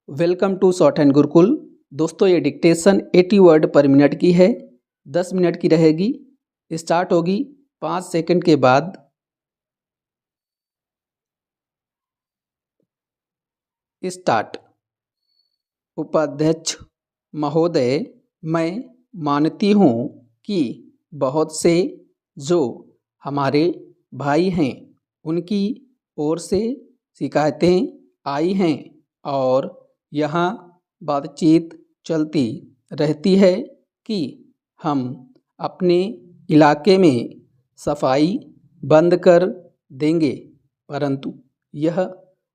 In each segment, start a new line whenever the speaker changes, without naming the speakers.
Welcome to shorthand Gurukul. दोस्तों ये dictation 80 word पर मिनट की है। 10 मिनट की रहेगी। स्टार्ट होगी 5 सेकंड के बाद। स्टार्ट। उपाध्यक्ष महोदय, मैं मानती हूँ कि बहुत से जो हमारे भाई हैं उनकी ओर से शिकायतें आई हैं और यहाँ बातचीत चलती रहती है कि हम अपने इलाके में सफाई बंद कर देंगे, परंतु यह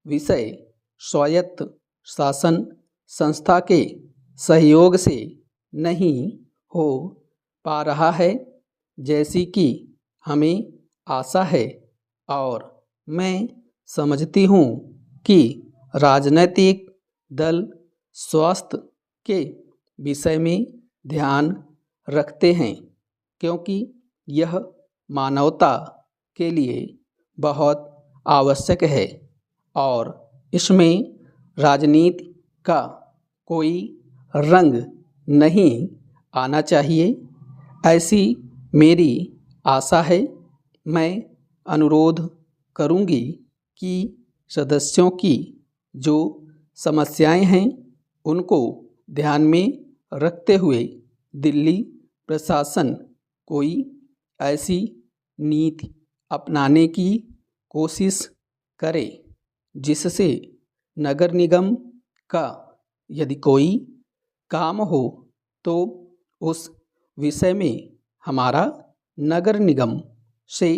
विषय स्वायत्त शासन संस्था के सहयोग से नहीं हो पा रहा है जैसी कि हमें आशा है, और मैं समझती हूँ कि राजनीतिक दल स्वास्थ्य के विषय में ध्यान रखते हैं, क्योंकि यह मानवता के लिए बहुत आवश्यक है और इसमें राजनीति का कोई रंग नहीं आना चाहिए, ऐसी मेरी आशा है। मैं अनुरोध करूंगी कि सदस्यों की जो समस्याएं हैं उनको ध्यान में रखते हुए दिल्ली प्रशासन कोई ऐसी नीति अपनाने की कोशिश करे जिससे नगर निगम का यदि कोई काम हो तो उस विषय में हमारा नगर निगम से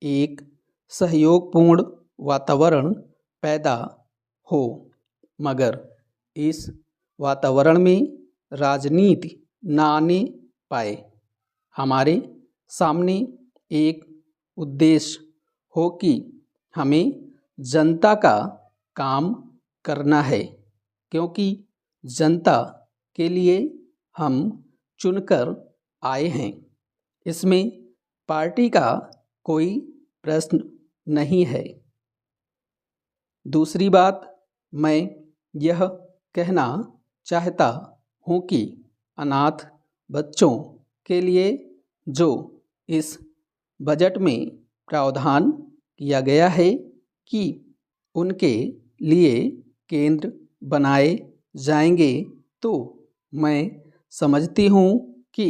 एक सहयोगपूर्ण वातावरण पैदा हो, मगर इस वातावरण में राजनीति न आने पाए। हमारे सामने एक उद्देश्य हो कि हमें जनता का काम करना है, क्योंकि जनता के लिए हम चुनकर आए हैं। इसमें पार्टी का कोई प्रश्न नहीं है। दूसरी बात, मैं यह कहना चाहता हूँ कि अनाथ बच्चों के लिए जो इस बजट में प्रावधान किया गया है कि उनके लिए केंद्र बनाए जाएंगे, तो मैं समझती हूँ कि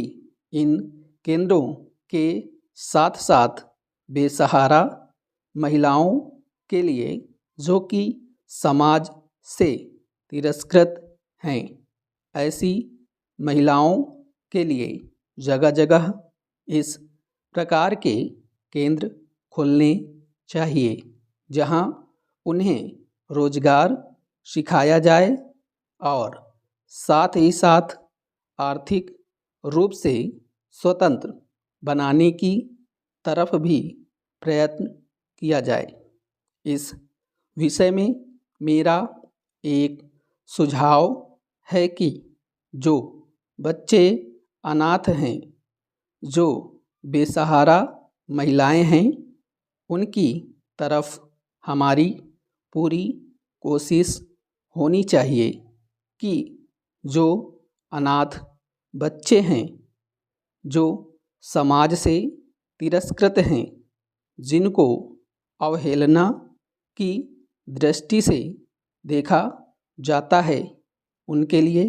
इन केंद्रों के साथ साथ बेसहारा महिलाओं के लिए जो कि समाज से तिरस्कृत हैं, ऐसी महिलाओं के लिए जगह जगह इस प्रकार के केंद्र खोलने चाहिए, जहां उन्हें रोजगार सिखाया जाए और साथ ही साथ आर्थिक रूप से स्वतंत्र बनाने की तरफ भी प्रयत्न किया जाए। इस विषय में मेरा एक सुझाव है कि जो बच्चे अनाथ हैं, जो बेसहारा महिलाएं हैं, उनकी तरफ हमारी पूरी कोशिश होनी चाहिए कि जो अनाथ बच्चे हैं, जो समाज से तिरस्कृत हैं, जिनको अवहेलना की दृष्टि से देखा जाता है, उनके लिए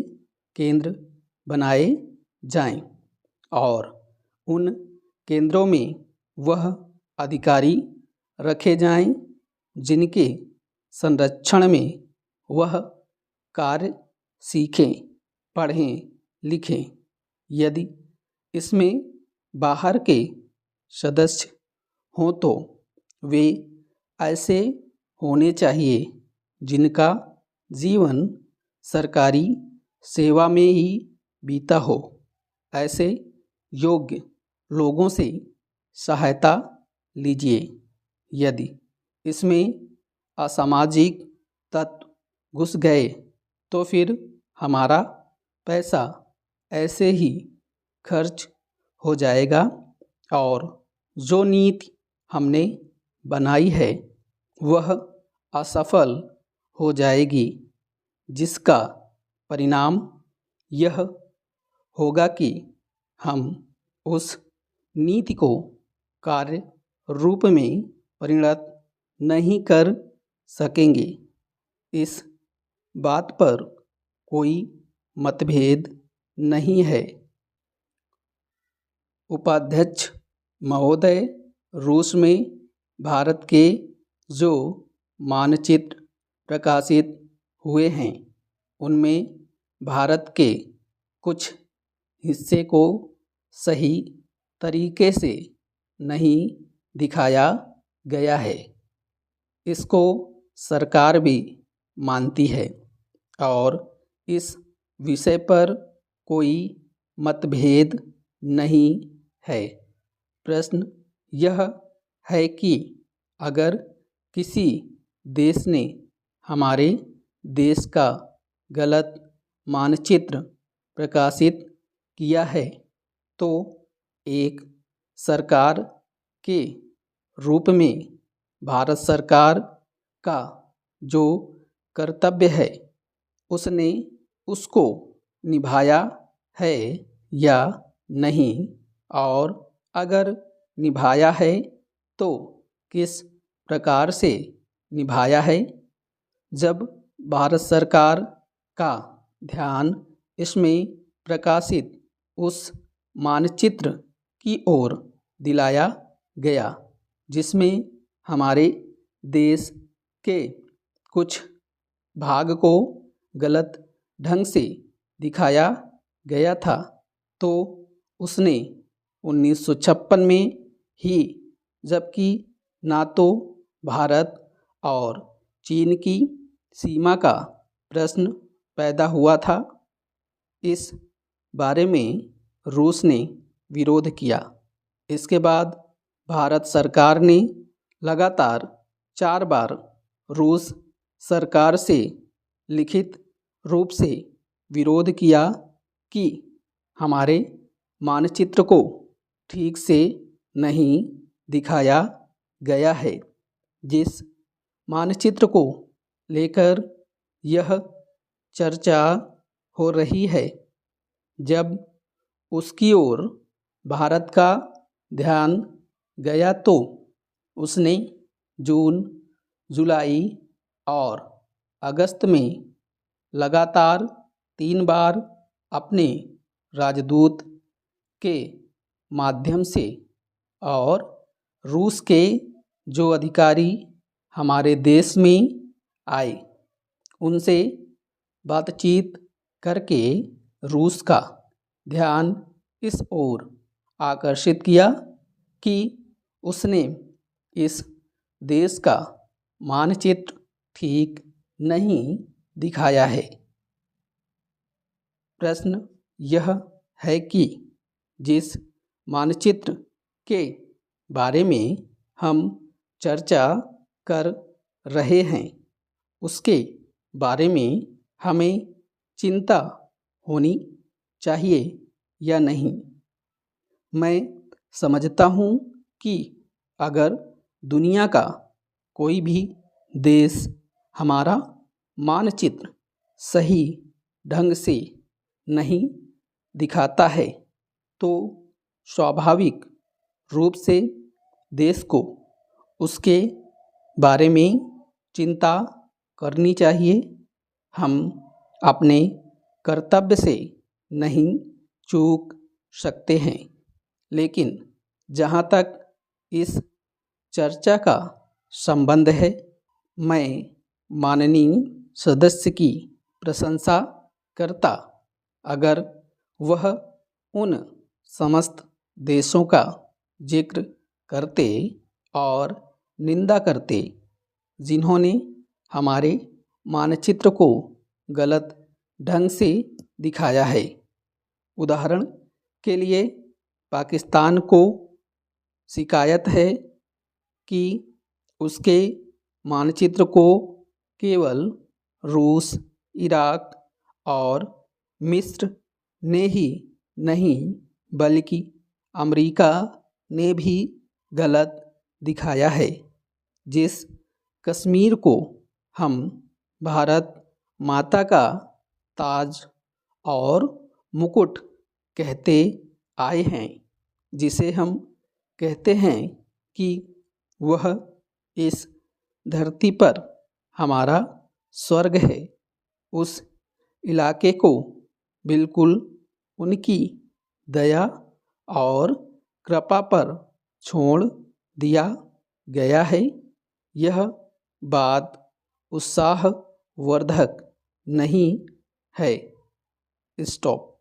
केंद्र बनाए जाएं और उन केंद्रों में वह अधिकारी रखे जाएं जिनके संरक्षण में वह कार्य सीखें, पढ़ें, लिखें। यदि इसमें बाहर के सदस्य हों तो वे ऐसे होने चाहिए जिनका जीवन सरकारी सेवा में ही बीता हो। ऐसे योग्य लोगों से सहायता लीजिए। यदि इसमें असामाजिक तत्व घुस गए तो फिर हमारा पैसा ऐसे ही खर्च हो जाएगा और जो नीति हमने बनाई है वह असफल हो जाएगी। जिसका परिणाम यह होगा कि हम उस नीति को कार्य रूप में परिणत नहीं कर सकेंगे। इस बात पर कोई मतभेद नहीं है। उपाध्यक्ष महोदय, रूस में भारत के जो मानचित्र प्रकाशित हुए हैं उनमें भारत के कुछ हिस्से को सही तरीके से नहीं दिखाया गया है। इसको सरकार भी मानती है और इस विषय पर कोई मतभेद नहीं है। प्रश्न यह है कि अगर किसी देश ने हमारे देश का गलत मानचित्र प्रकाशित किया है तो एक सरकार के रूप में भारत सरकार का जो कर्तव्य है उसने उसको निभाया है या नहीं, और अगर निभाया है तो किस प्रकार से निभाया है। जब भारत सरकार का ध्यान इसमें प्रकाशित उस मानचित्र की ओर दिलाया गया जिसमें हमारे देश के कुछ भाग को गलत ढंग से दिखाया गया था, तो उसने 1956 में ही, जबकि ना तो भारत और चीन की सीमा का प्रश्न पैदा हुआ था, इस बारे में रूस ने विरोध किया। इसके बाद भारत सरकार ने लगातार 4 बार रूस सरकार से लिखित रूप से विरोध किया कि हमारे मानचित्र को ठीक से नहीं दिखाया गया है। जिस मानचित्र को लेकर यह चर्चा हो रही है, जब उसकी ओर भारत का ध्यान गया तो उसने जून, जुलाई और अगस्त में लगातार 3 बार अपने राजदूत के माध्यम से और रूस के जो अधिकारी हमारे देश में आए उनसे बातचीत करके रूस का ध्यान इस ओर आकर्षित किया कि उसने इस देश का मानचित्र ठीक नहीं दिखाया है। प्रश्न यह है कि जिस मानचित्र के बारे में हम चर्चा कर रहे हैं उसके बारे में हमें चिंता होनी चाहिए या नहीं। मैं समझता हूँ कि अगर दुनिया का कोई भी देश हमारा मानचित्र सही ढंग से नहीं दिखाता है तो स्वाभाविक रूप से देश को उसके बारे में चिंता करनी चाहिए। हम अपने कर्तव्य से नहीं चूक सकते हैं, लेकिन जहाँ तक इस चर्चा का संबंध है, मैं माननीय सदस्य की प्रशंसा करता अगर वह उन समस्त देशों का जिक्र करते और निंदा करते जिन्होंने हमारे मानचित्र को गलत ढंग से दिखाया है। उदाहरण के लिए पाकिस्तान को शिकायत है कि उसके मानचित्र को केवल रूस, इराक और मिस्र ने ही नहीं बल्कि अमेरिका ने भी गलत दिखाया है। जिस कश्मीर को हम भारत माता का ताज और मुकुट कहते आए हैं, जिसे हम कहते हैं कि वह इस धरती पर हमारा स्वर्ग है, उस इलाके को बिल्कुल उनकी दया और कृपा पर छोड़ दिया गया है। यह बात उत्साहवर्धक नहीं है। स्टॉप।